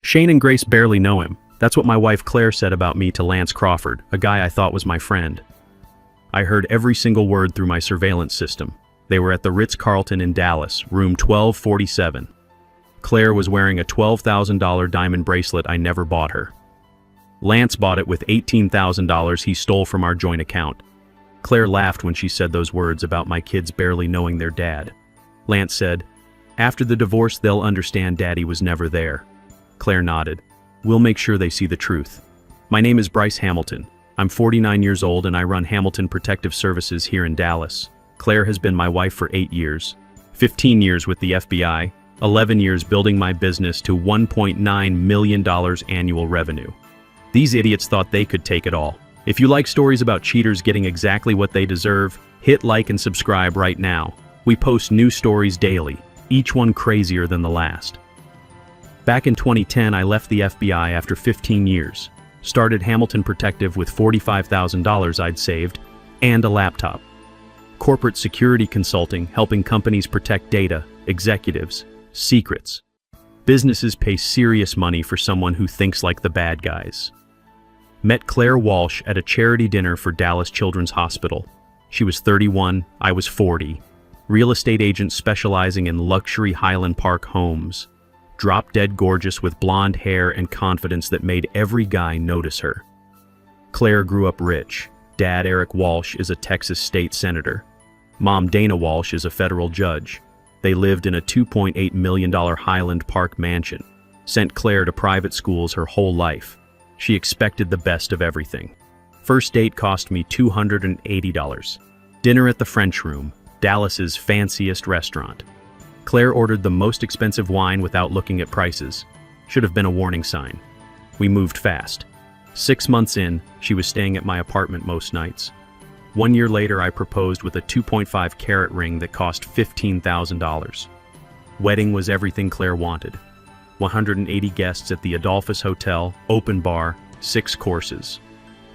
Shane and Grace barely know him. That's what my wife Claire said about me to Lance Crawford, a guy I thought was my friend. I heard every single word through my surveillance system. They were at the Ritz-Carlton in Dallas, room 1247. Claire was wearing a $12,000 diamond bracelet I never bought her. Lance bought it with $18,000 he stole from our joint account. Claire laughed when she said those words about my kids barely knowing their dad. Lance said, "After the divorce, they'll understand Daddy was never there." Claire nodded. "We'll make sure they see the truth." My name is Bryce Hamilton. I'm 49 years old and I run Hamilton Protective Services here in Dallas. Claire has been my wife for 8 years, 15 years with the FBI, 11 years building my business to $1.9 million annual revenue. These idiots thought they could take it all. If you like stories about cheaters getting exactly what they deserve, hit like and subscribe right now. We post new stories daily, each one crazier than the last. Back in 2010, I left the FBI after 15 years. Started Hamilton Protective with $45,000 I'd saved and a laptop. Corporate security consulting, helping companies protect data, executives, secrets. Businesses pay serious money for someone who thinks like the bad guys. Met Claire Walsh at a charity dinner for Dallas Children's Hospital. She was 31, I was 40. Real estate agent specializing in luxury Highland Park homes. Drop-dead gorgeous with blonde hair and confidence that made every guy notice her. Claire grew up rich. Dad, Eric Walsh, is a Texas state senator. Mom, Dana Walsh, is a federal judge. They lived in a $2.8 million Highland Park mansion. Sent Claire to private schools her whole life. She expected the best of everything. First date cost me $280. Dinner at the French Room, Dallas's fanciest restaurant. Claire ordered the most expensive wine without looking at prices. Should have been a warning sign. We moved fast. 6 months in, she was staying at my apartment most nights. 1 year later, I proposed with a 2.5 carat ring that cost $15,000. Wedding was everything Claire wanted. 180 guests at the Adolphus Hotel, open bar, 6 courses.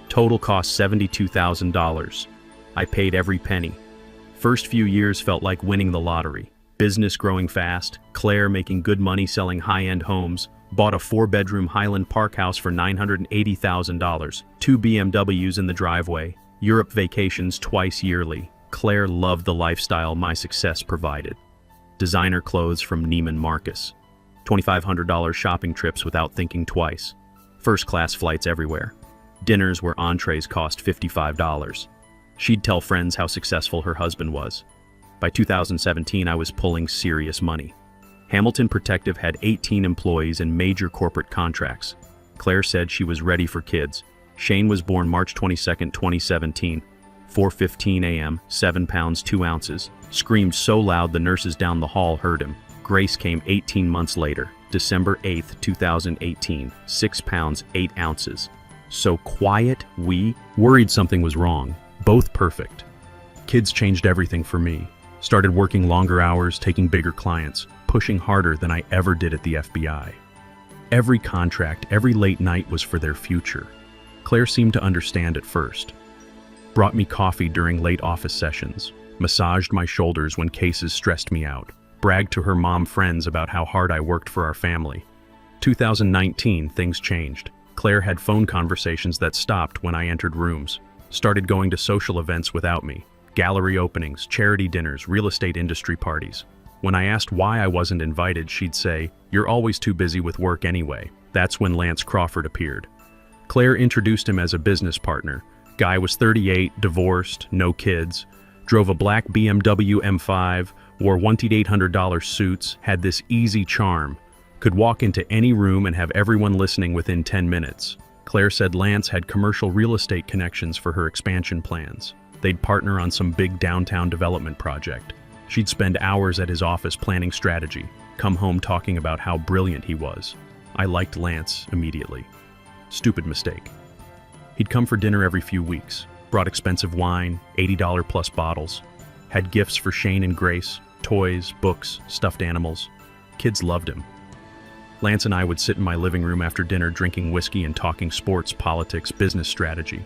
Total cost $72,000. I paid every penny. First few years felt like winning the lottery. Business growing fast, Claire making good money selling high-end homes, bought a 4-bedroom Highland Park house for $980,000, 2 BMWs in the driveway, Europe vacations twice yearly. Claire loved the lifestyle my success provided. Designer clothes from Neiman Marcus. $2,500 shopping trips without thinking twice. First-class flights everywhere. Dinners where entrees cost $55. She'd tell friends how successful her husband was. By 2017, I was pulling serious money. Hamilton Protective had 18 employees and major corporate contracts. Claire said she was ready for kids. Shane was born March 22, 2017. 4:15 a.m., 7 pounds 2 ounces. Screamed so loud the nurses down the hall heard him. Grace came 18 months later, December 8, 2018. 6 pounds 8 ounces. So quiet, we worried something was wrong. Both perfect. Kids changed everything for me. Started working longer hours, taking bigger clients, pushing harder than I ever did at the FBI. Every contract, every late night was for their future. Claire seemed to understand at first. Brought me coffee during late office sessions, massaged my shoulders when cases stressed me out, bragged to her mom friends about how hard I worked for our family. 2019, things changed. Claire had phone conversations that stopped when I entered rooms. Started going to social events without me. Gallery openings, charity dinners, real estate industry parties. When I asked why I wasn't invited, she'd say, "You're always too busy with work anyway." That's when Lance Crawford appeared. Claire introduced him as a business partner. Guy was 38, divorced, no kids, drove a black BMW M5, wore $1,800 suits, had this easy charm, could walk into any room and have everyone listening within 10 minutes. Claire said Lance had commercial real estate connections for her expansion plans. They'd partner on some big downtown development project. She'd spend hours at his office planning strategy, come home talking about how brilliant he was. I liked Lance immediately. Stupid mistake. He'd come for dinner every few weeks, brought expensive wine, $80 plus bottles, had gifts for Shane and Grace, toys, books, stuffed animals. Kids loved him. Lance and I would sit in my living room after dinner drinking whiskey and talking sports, politics, business strategy.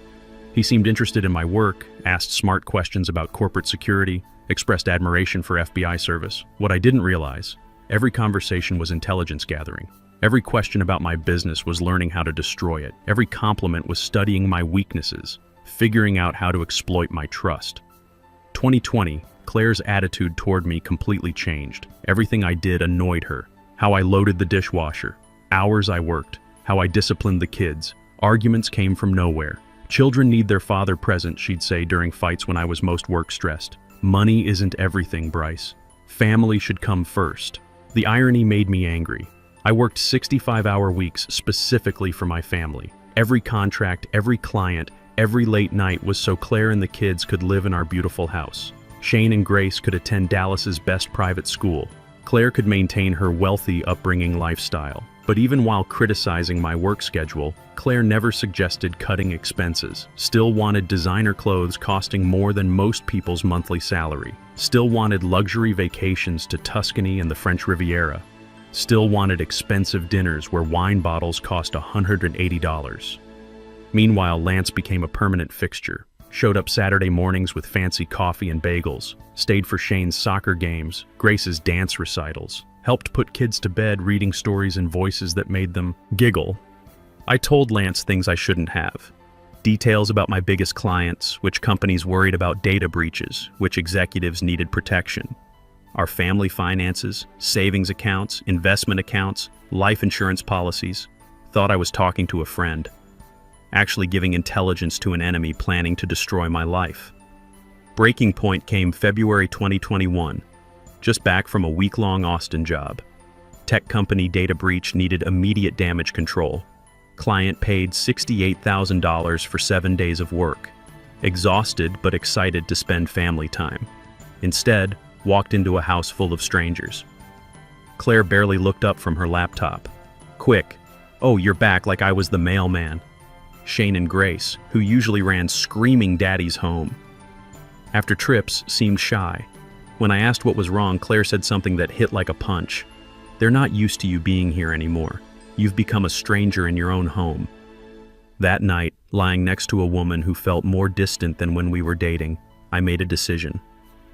He seemed interested in my work, asked smart questions about corporate security, expressed admiration for FBI service. What I didn't realize, every conversation was intelligence gathering. Every question about my business was learning how to destroy it. Every compliment was studying my weaknesses, figuring out how to exploit my trust. 2020, Claire's attitude toward me completely changed. Everything I did annoyed her. How I loaded the dishwasher, hours I worked, how I disciplined the kids. Arguments came from nowhere. Children need their father present, she'd say during fights when I was most work-stressed. Money isn't everything, Bryce. Family should come first. The irony made me angry. I worked 65-hour weeks specifically for my family. Every contract, every client, every late night was so Claire and the kids could live in our beautiful house. Shane and Grace could attend Dallas's best private school. Claire could maintain her wealthy upbringing lifestyle. But even while criticizing my work schedule, Claire never suggested cutting expenses. Still wanted designer clothes costing more than most people's monthly salary. Still wanted luxury vacations to Tuscany and the French Riviera. Still wanted expensive dinners where wine bottles cost $180. Meanwhile, Lance became a permanent fixture. Showed up Saturday mornings with fancy coffee and bagels. Stayed for Shane's soccer games, Grace's dance recitals. Helped put kids to bed reading stories in voices that made them giggle. I told Lance things I shouldn't have. Details about my biggest clients, which companies worried about data breaches, which executives needed protection. Our family finances, savings accounts, investment accounts, life insurance policies. Thought I was talking to a friend. Actually giving intelligence to an enemy planning to destroy my life. Breaking point came February 2021. Just back from a week-long Austin job. Tech company data breach needed immediate damage control. Client paid $68,000 for 7 days of work. Exhausted but excited to spend family time. Instead, walked into a house full of strangers. Claire barely looked up from her laptop. Quick, oh, you're back, like I was the mailman. Shane and Grace, who usually ran screaming daddies home. After trips, seemed shy. When I asked what was wrong, Claire said something that hit like a punch. They're not used to you being here anymore. You've become a stranger in your own home. That night, lying next to a woman who felt more distant than when we were dating, I made a decision.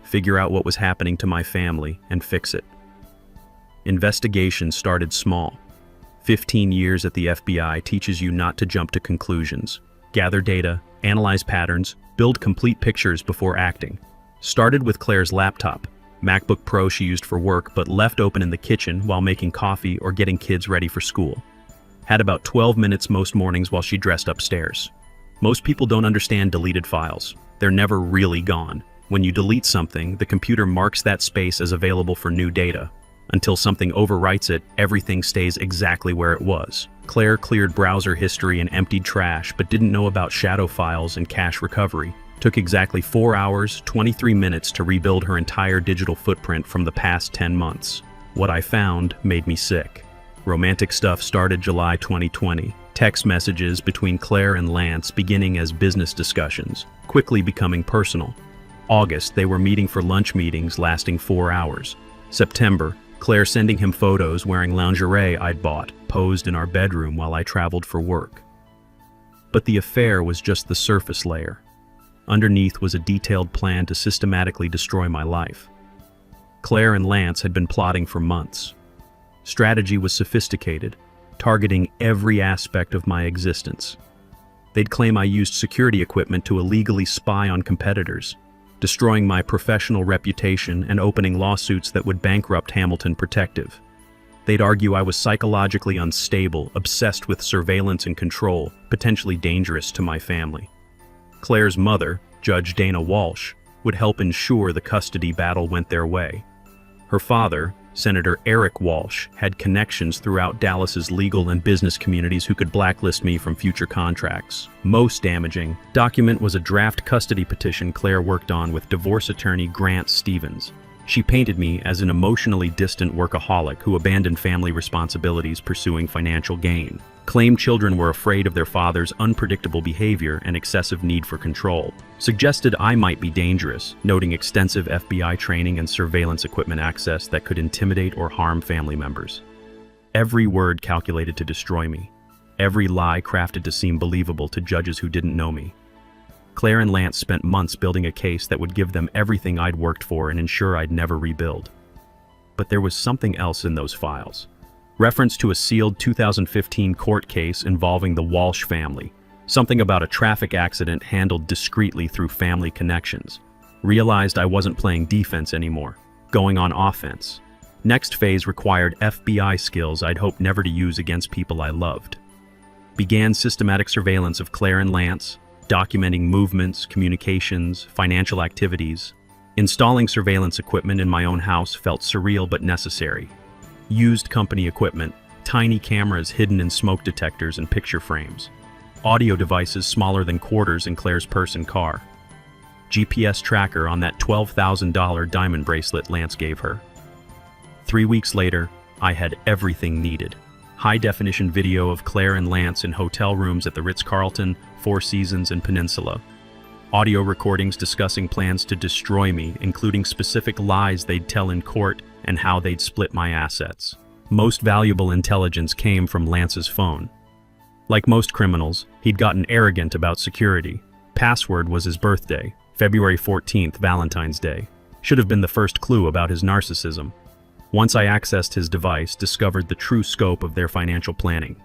Figure out what was happening to my family and fix it. Investigation started small. 15 years at the FBI teaches you not to jump to conclusions. Gather data, analyze patterns, build complete pictures before acting. Started with Claire's laptop, MacBook Pro she used for work but left open in the kitchen while making coffee or getting kids ready for school. Had about 12 minutes most mornings while she dressed upstairs. Most people don't understand deleted files. They're never really gone. When you delete something, the computer marks that space as available for new data. Until something overwrites it, everything stays exactly where it was. Claire cleared browser history and emptied trash, but didn't know about shadow files and cache recovery. Took exactly 4 hours, 23 minutes to rebuild her entire digital footprint from the past 10 months. What I found made me sick. Romantic stuff started July 2020. Text messages between Claire and Lance beginning as business discussions, quickly becoming personal. August, they were meeting for lunch meetings lasting 4 hours. September, Claire sending him photos wearing lingerie I'd bought, posed in our bedroom while I traveled for work. But the affair was just the surface layer. Underneath was a detailed plan to systematically destroy my life. Claire and Lance had been plotting for months. Strategy was sophisticated, targeting every aspect of my existence. They'd claim I used security equipment to illegally spy on competitors, destroying my professional reputation and opening lawsuits that would bankrupt Hamilton Protective. They'd argue I was psychologically unstable, obsessed with surveillance and control, potentially dangerous to my family. Claire's mother, Judge Dana Walsh, would help ensure the custody battle went their way. Her father, Senator Eric Walsh, had connections throughout Dallas's legal and business communities who could blacklist me from future contracts. Most damaging document was a draft custody petition Claire worked on with divorce attorney Grant Stevens. She painted me as an emotionally distant workaholic who abandoned family responsibilities pursuing financial gain. Claimed children were afraid of their father's unpredictable behavior and excessive need for control. Suggested I might be dangerous, noting extensive FBI training and surveillance equipment access that could intimidate or harm family members. Every word calculated to destroy me. Every lie crafted to seem believable to judges who didn't know me. Claire and Lance spent months building a case that would give them everything I'd worked for and ensure I'd never rebuild. But there was something else in those files. Reference to a sealed 2015 court case involving the Walsh family. Something about a traffic accident handled discreetly through family connections. Realized I wasn't playing defense anymore, going on offense. Next phase required FBI skills I'd hoped never to use against people I loved. Began systematic surveillance of Claire and Lance, documenting movements, communications, financial activities. Installing surveillance equipment in my own house felt surreal but necessary. Used company equipment, tiny cameras hidden in smoke detectors and picture frames. Audio devices smaller than quarters in Claire's purse and car. GPS tracker on that $12,000 diamond bracelet Lance gave her. 3 weeks later, I had everything needed. High-definition video of Claire and Lance in hotel rooms at the Ritz-Carlton, Four Seasons, and Peninsula. Audio recordings discussing plans to destroy me, including specific lies they'd tell in court and how they'd split my assets. Most valuable intelligence came from Lance's phone. Like most criminals, he'd gotten arrogant about security. Password was his birthday, February 14th, Valentine's Day. Should have been the first clue about his narcissism. Once I accessed his device, discovered the true scope of their financial planning.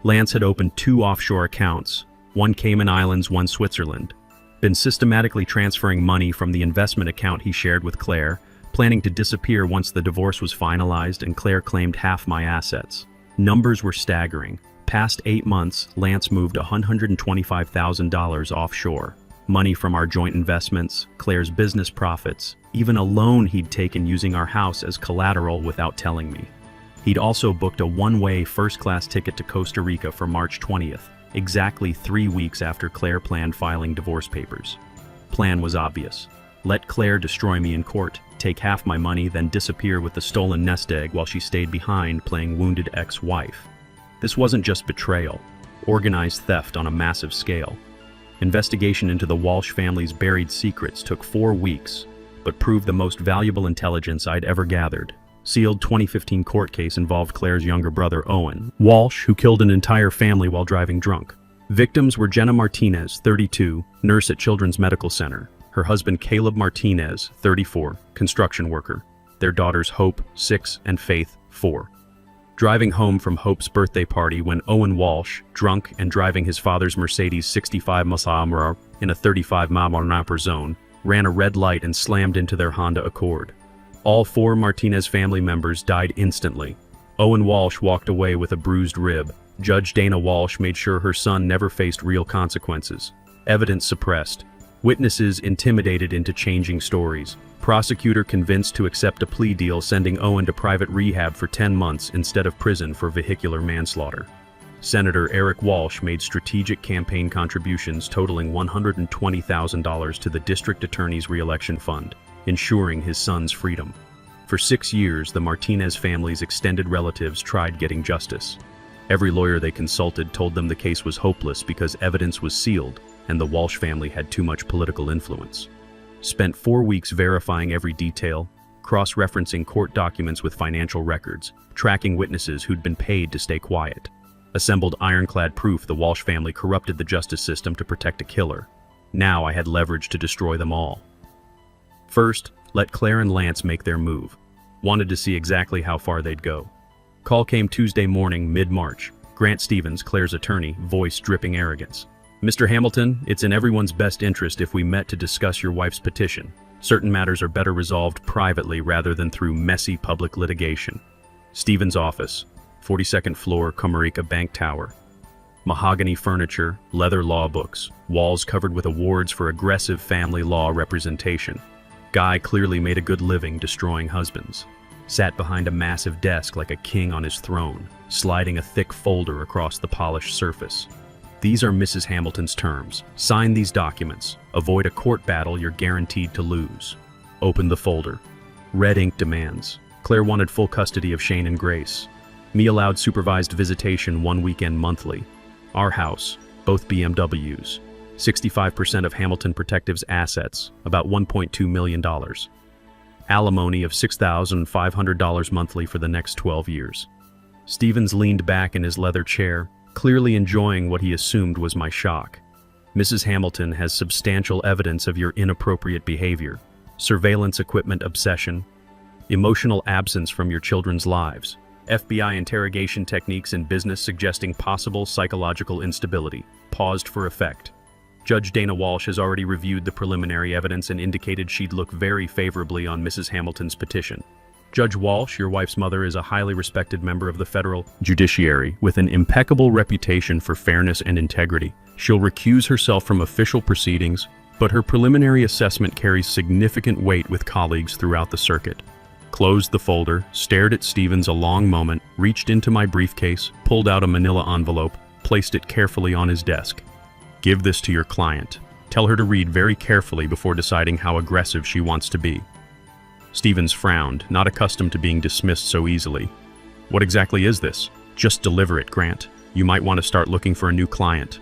Lance had opened 2 offshore accounts, one Cayman Islands, one Switzerland. Been systematically transferring money from the investment account he shared with Claire, planning to disappear once the divorce was finalized and Claire claimed half my assets. Numbers were staggering. Past 8 months, Lance moved $125,000 offshore. Money from our joint investments, Claire's business profits, even a loan he'd taken using our house as collateral without telling me. He'd also booked a one-way first-class ticket to Costa Rica for March 20th, exactly 3 weeks after Claire planned filing divorce papers. Plan was obvious. Let Claire destroy me in court, take half my money, then disappear with the stolen nest egg while she stayed behind playing wounded ex-wife. This wasn't just betrayal, organized theft on a massive scale. Investigation into the Walsh family's buried secrets took 4 weeks, but proved the most valuable intelligence I'd ever gathered. Sealed 2015 court case involved Claire's younger brother, Owen Walsh, who killed an entire family while driving drunk. Victims were Jenna Martinez, 32, nurse at Children's Medical Center. Her husband, Caleb Martinez, 34, construction worker. Their daughters, Hope, 6, and Faith, 4. Driving home from Hope's birthday party when Owen Walsh, drunk and driving his father's Mercedes 65 Maserati in a 35 mile/per zone, ran a red light and slammed into their Honda Accord. All 4 Martinez family members died instantly. Owen Walsh walked away with a bruised rib. Judge Dana Walsh made sure her son never faced real consequences. Evidence suppressed. Witnesses intimidated into changing stories. Prosecutor convinced to accept a plea deal, sending Owen to private rehab for 10 months instead of prison for vehicular manslaughter. Senator Eric Walsh made strategic campaign contributions totaling $120,000 to the district attorney's re-election fund, ensuring his son's freedom. For 6 years, the Martinez family's extended relatives tried getting justice. Every lawyer they consulted told them the case was hopeless because evidence was sealed and the Walsh family had too much political influence. Spent 4 weeks verifying every detail, cross-referencing court documents with financial records, tracking witnesses who'd been paid to stay quiet. Assembled ironclad proof the Walsh family corrupted the justice system to protect a killer. Now I had leverage to destroy them all. First, let Claire and Lance make their move. Wanted to see exactly how far they'd go. Call came Tuesday morning, mid-March. Grant Stevens, Claire's attorney, voice dripping arrogance. Mr. Hamilton, it's in everyone's best interest if we met to discuss your wife's petition. Certain matters are better resolved privately rather than through messy public litigation. Stevens' office, 42nd floor, Comerica Bank Tower. Mahogany furniture, leather law books, walls covered with awards for aggressive family law representation. Guy clearly made a good living destroying husbands. Sat behind a massive desk like a king on his throne, sliding a thick folder across the polished surface. These are Mrs. Hamilton's terms. Sign these documents. Avoid a court battle you're guaranteed to lose. Open the folder. Red ink demands. Claire wanted full custody of Shane and Grace. Me allowed supervised visitation 1 weekend monthly. Our house, both BMWs. 65% of Hamilton Protective's assets, about $1.2 million. Alimony of $6,500 monthly for the next 12 years. Stevens leaned back in his leather chair, clearly enjoying what he assumed was my shock. Mrs. Hamilton has substantial evidence of your inappropriate behavior, surveillance equipment obsession, emotional absence from your children's lives, FBI interrogation techniques in business suggesting possible psychological instability. Paused for effect. Judge Dana Walsh has already reviewed the preliminary evidence and indicated she'd look very favorably on Mrs. Hamilton's petition. Judge Walsh, your wife's mother, is a highly respected member of the federal judiciary with an impeccable reputation for fairness and integrity. She'll recuse herself from official proceedings, but her preliminary assessment carries significant weight with colleagues throughout the circuit. Closed the folder, stared at Stevens a long moment, reached into my briefcase, pulled out a manila envelope, placed it carefully on his desk. Give this to your client. Tell her to read very carefully before deciding how aggressive she wants to be. Stevens frowned, not accustomed to being dismissed so easily. What exactly is this? Just deliver it, Grant. You might want to start looking for a new client.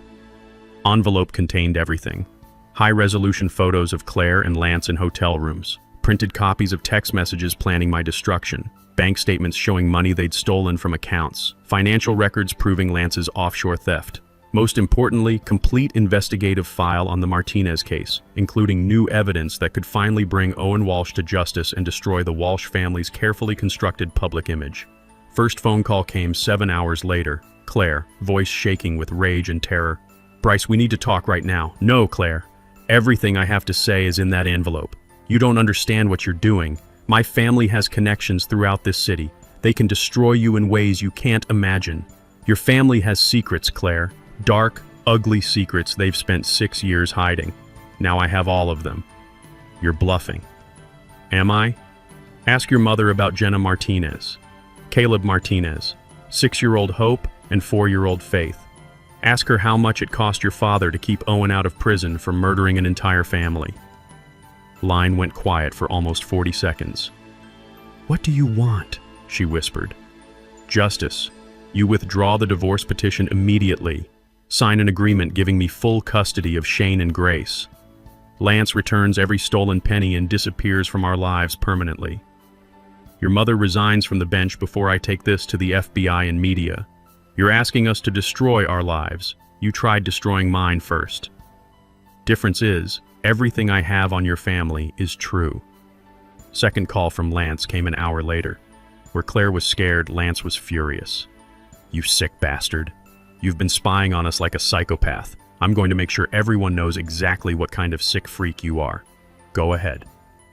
Envelope contained everything. High-resolution photos of Claire and Lance in hotel rooms. Printed copies of text messages planning my destruction. Bank statements showing money they'd stolen from accounts. Financial records proving Lance's offshore theft. Most importantly, complete investigative file on the Martinez case, including new evidence that could finally bring Owen Walsh to justice and destroy the Walsh family's carefully constructed public image. First phone call came 7 hours later. Claire, voice shaking with rage and terror. Bryce, we need to talk right now. No, Claire. Everything I have to say is in that envelope. You don't understand what you're doing. My family has connections throughout this city. They can destroy you in ways you can't imagine. Your family has secrets, Claire. Dark, ugly secrets they've spent 6 years hiding. Now I have all of them. You're bluffing. Am I? Ask your mother about Jenna Martinez, Caleb Martinez, 6-year-old Hope, and 4-year-old Faith. Ask her how much it cost your father to keep Owen out of prison for murdering an entire family. Line went quiet for almost 40 seconds. What do you want? She whispered. Justice. You withdraw the divorce petition immediately. Sign an agreement giving me full custody of Shane and Grace. Lance returns every stolen penny and disappears from our lives permanently. Your mother resigns from the bench before I take this to the FBI and media. You're asking us to destroy our lives. You tried destroying mine first. Difference is, everything I have on your family is true. Second call from Lance came an hour later. Where Claire was scared, Lance was furious. You sick bastard. You've been spying on us like a psychopath. I'm going to make sure everyone knows exactly what kind of sick freak you are. Go ahead.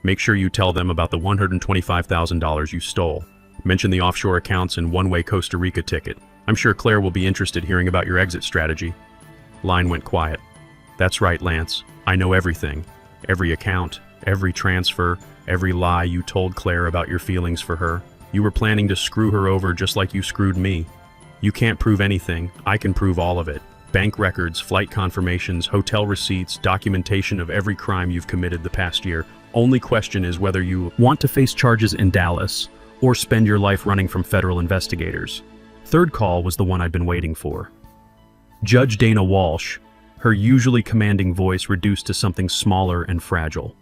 Make sure you tell them about the $125,000 you stole. Mention the offshore accounts and one-way Costa Rica ticket. I'm sure Claire will be interested hearing about your exit strategy. Line went quiet. That's right, Lance. I know everything. Every account, every transfer, every lie you told Claire about your feelings for her. You were planning to screw her over just like you screwed me. You can't prove anything. I can prove all of it. Bank records, flight confirmations, hotel receipts, documentation of every crime you've committed the past year. Only question is whether you want to face charges in Dallas or spend your life running from federal investigators. Third call was the one I'd been waiting for. Judge Dana Walsh, her usually commanding voice reduced to something smaller and fragile.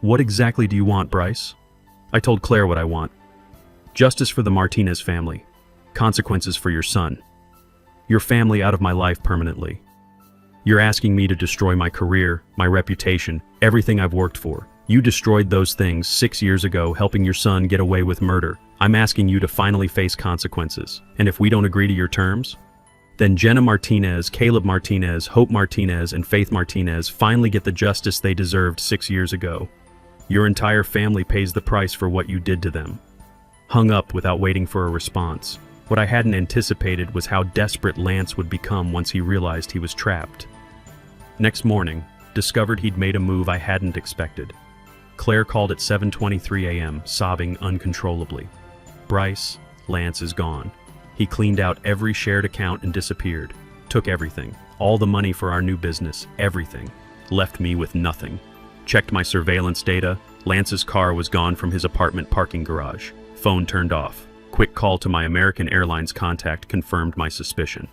What exactly do you want, Bryce? I told Claire what I want. Justice for the Martinez family. Consequences for your son. Your family out of my life permanently. You're asking me to destroy my career, my reputation, everything I've worked for. You destroyed those things 6 years ago, helping your son get away with murder. I'm asking you to finally face consequences. And if we don't agree to your terms, then Jenna Martinez, Caleb Martinez, Hope Martinez, and Faith Martinez finally get the justice they deserved 6 years ago. Your entire family pays the price for what you did to them. Hung up without waiting for a response. What I hadn't anticipated was how desperate Lance would become once he realized he was trapped. Next morning, discovered he'd made a move I hadn't expected. Claire called at 7:23 a.m., sobbing uncontrollably. Bryce, Lance is gone. He cleaned out every shared account and disappeared. Took everything. All the money for our new business, everything. Left me with nothing. Checked my surveillance data. Lance's car was gone from his apartment parking garage. Phone turned off. Quick call to my American Airlines contact confirmed my suspicion.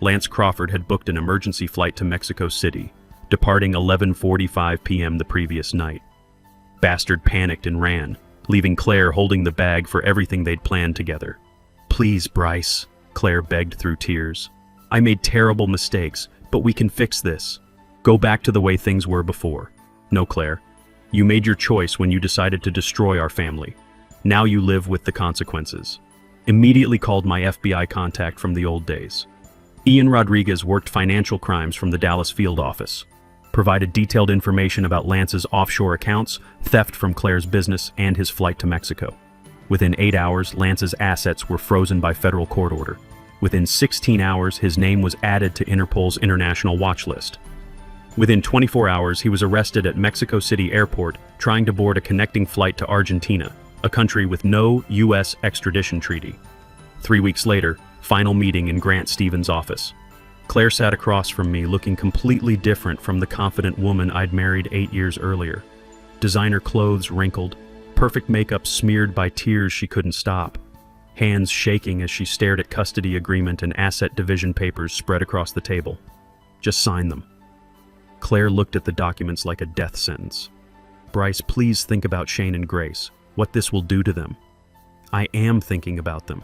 Lance Crawford had booked an emergency flight to Mexico City, departing 11:45 p.m. the previous night. Bastard panicked and ran, leaving Claire holding the bag for everything they'd planned together. Please, Bryce, Claire begged through tears. I made terrible mistakes, but we can fix this. Go back to the way things were before. No, Claire. You made your choice when you decided to destroy our family. Now you live with the consequences. Immediately called my FBI contact from the old days. Ian Rodriguez worked financial crimes from the Dallas field office. Provided detailed information about Lance's offshore accounts, theft from Claire's business, and his flight to Mexico. Within 8 hours, Lance's assets were frozen by federal court order. Within 16 hours, his name was added to Interpol's international watch list. Within 24 hours, he was arrested at Mexico City Airport trying to board a connecting flight to Argentina, a country with no U.S. extradition treaty. 3 weeks later, final meeting in Grant Stevens' office. Claire sat across from me, looking completely different from the confident woman I'd married 8 years earlier. Designer clothes wrinkled, perfect makeup smeared by tears she couldn't stop, hands shaking as she stared at custody agreement and asset division papers spread across the table. Just sign them. Claire looked at the documents like a death sentence. Bryce, please think about Shane and Grace, what this will do to them. I am thinking about them,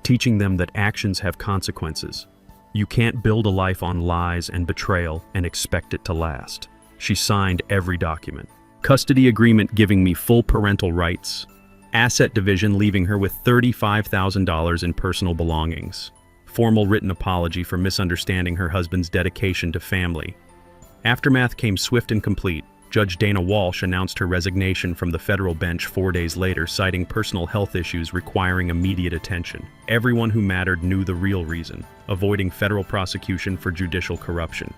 teaching them that actions have consequences. You can't build a life on lies and betrayal and expect it to last. She signed every document. Custody agreement giving me full parental rights. Asset division leaving her with $35,000 in personal belongings. Formal written apology for misunderstanding her husband's dedication to family. Aftermath came swift and complete. Judge Dana Walsh announced her resignation from the federal bench 4 days later, citing personal health issues requiring immediate attention. Everyone who mattered knew the real reason: avoiding federal prosecution for judicial corruption.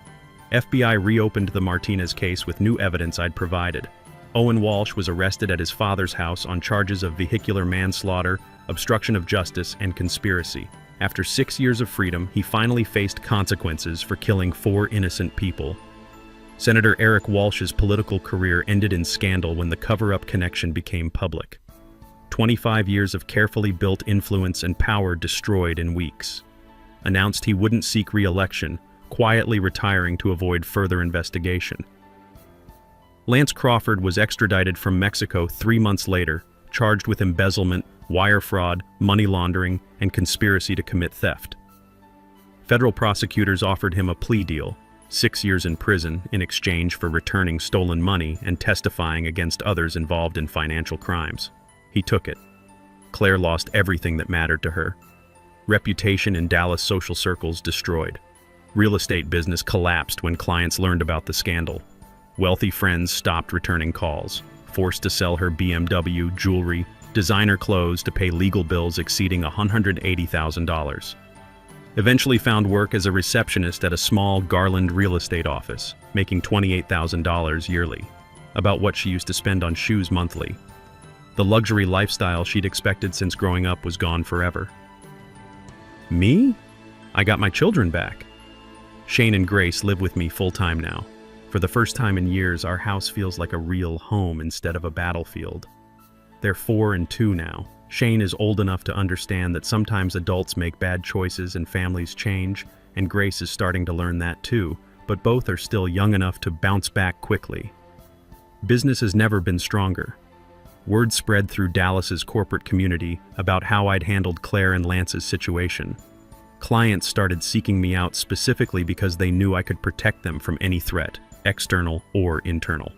FBI reopened the Martinez case with new evidence I'd provided. Owen Walsh was arrested at his father's house on charges of vehicular manslaughter, obstruction of justice, and conspiracy. After 6 years of freedom, he finally faced consequences for killing 4 innocent people. Senator Eric Walsh's political career ended in scandal when the cover-up connection became public. 25 years of carefully built influence and power destroyed in weeks. Announced he wouldn't seek re-election, quietly retiring to avoid further investigation. Lance Crawford was extradited from Mexico 3 months later, charged with embezzlement, wire fraud, money laundering, and conspiracy to commit theft. Federal prosecutors offered him a plea deal, 6 years in prison in exchange for returning stolen money and testifying against others involved in financial crimes. He took it. Claire lost everything that mattered to her. Reputation in Dallas social circles destroyed. Real estate business collapsed when clients learned about the scandal. Wealthy friends stopped returning calls, forced to sell her BMW, jewelry, designer clothes to pay legal bills exceeding $180,000. Eventually found work as a receptionist at a small Garland real estate office, making $28,000 yearly, about what she used to spend on shoes monthly. The luxury lifestyle she'd expected since growing up was gone forever. Me? I got my children back. Shane and Grace live with me full-time now. For the first time in years, our house feels like a real home instead of a battlefield. They're 4 and 2 now. Shane is old enough to understand that sometimes adults make bad choices and families change, and Grace is starting to learn that too, but both are still young enough to bounce back quickly. Business has never been stronger. Word spread through Dallas's corporate community about how I'd handled Claire and Lance's situation. Clients started seeking me out specifically because they knew I could protect them from any threat, external or internal.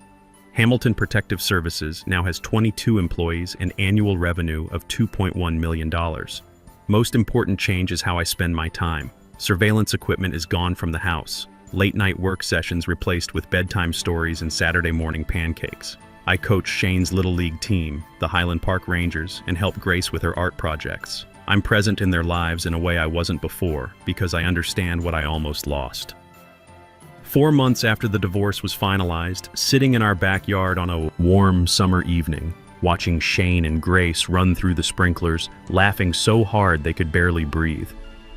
Hamilton Protective Services now has 22 employees and annual revenue of $2.1 million. Most important change is how I spend my time. Surveillance equipment is gone from the house. Late-night work sessions replaced with bedtime stories and Saturday morning pancakes. I coach Shane's Little League team, the Highland Park Rangers, and help Grace with her art projects. I'm present in their lives in a way I wasn't before because I understand what I almost lost. 4 months after the divorce was finalized, sitting in our backyard on a warm summer evening, watching Shane and Grace run through the sprinklers, laughing so hard they could barely breathe.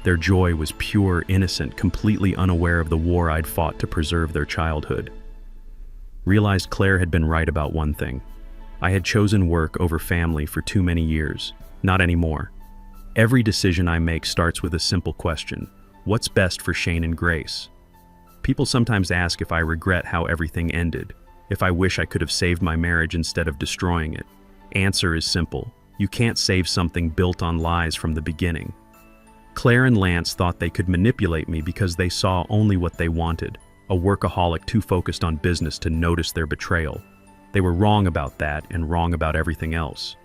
Their joy was pure, innocent, completely unaware of the war I'd fought to preserve their childhood. Realized Claire had been right about one thing. I had chosen work over family for too many years. Not anymore. Every decision I make starts with a simple question: what's best for Shane and Grace? People sometimes ask if I regret how everything ended, if I wish I could have saved my marriage instead of destroying it. Answer is simple: you can't save something built on lies from the beginning. Claire and Lance thought they could manipulate me because they saw only what they wanted, a workaholic too focused on business to notice their betrayal. They were wrong about that and wrong about everything else.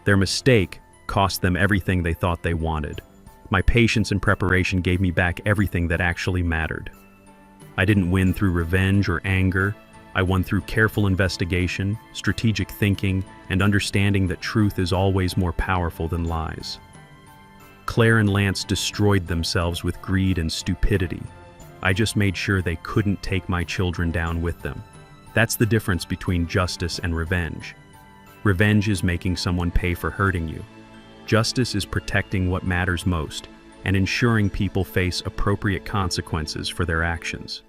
Their mistake cost them everything they thought they wanted. My patience and preparation gave me back everything that actually mattered. I didn't win through revenge or anger. I won through careful investigation, strategic thinking, and understanding that truth is always more powerful than lies. Claire and Lance destroyed themselves with greed and stupidity. I just made sure they couldn't take my children down with them. That's the difference between justice and revenge. Revenge is making someone pay for hurting you. Justice is protecting what matters most and ensuring people face appropriate consequences for their actions.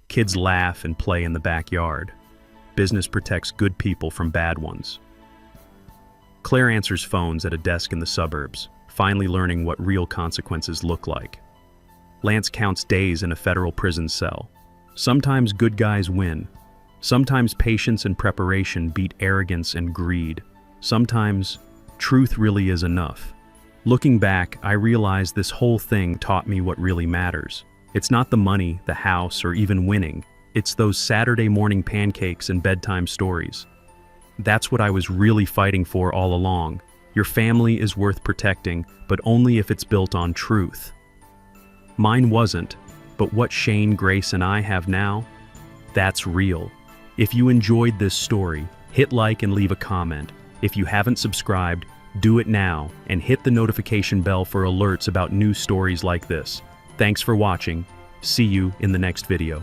Kids laugh and play in the backyard. Business protects good people from bad ones. Claire answers phones at a desk in the suburbs, finally learning what real consequences look like. Lance counts days in a federal prison cell. Sometimes good guys win. Sometimes patience and preparation beat arrogance and greed. Sometimes truth really is enough. Looking back, I realized this whole thing taught me what really matters. It's not the money, the house, or even winning. It's those Saturday morning pancakes and bedtime stories. That's what I was really fighting for all along. Your family is worth protecting, but only if it's built on truth. Mine wasn't, but what Shane, Grace, and I have now, that's real. If you enjoyed this story, hit like and leave a comment. If you haven't subscribed, do it now and hit the notification bell for alerts about new stories like this. Thanks for watching. See you in the next video.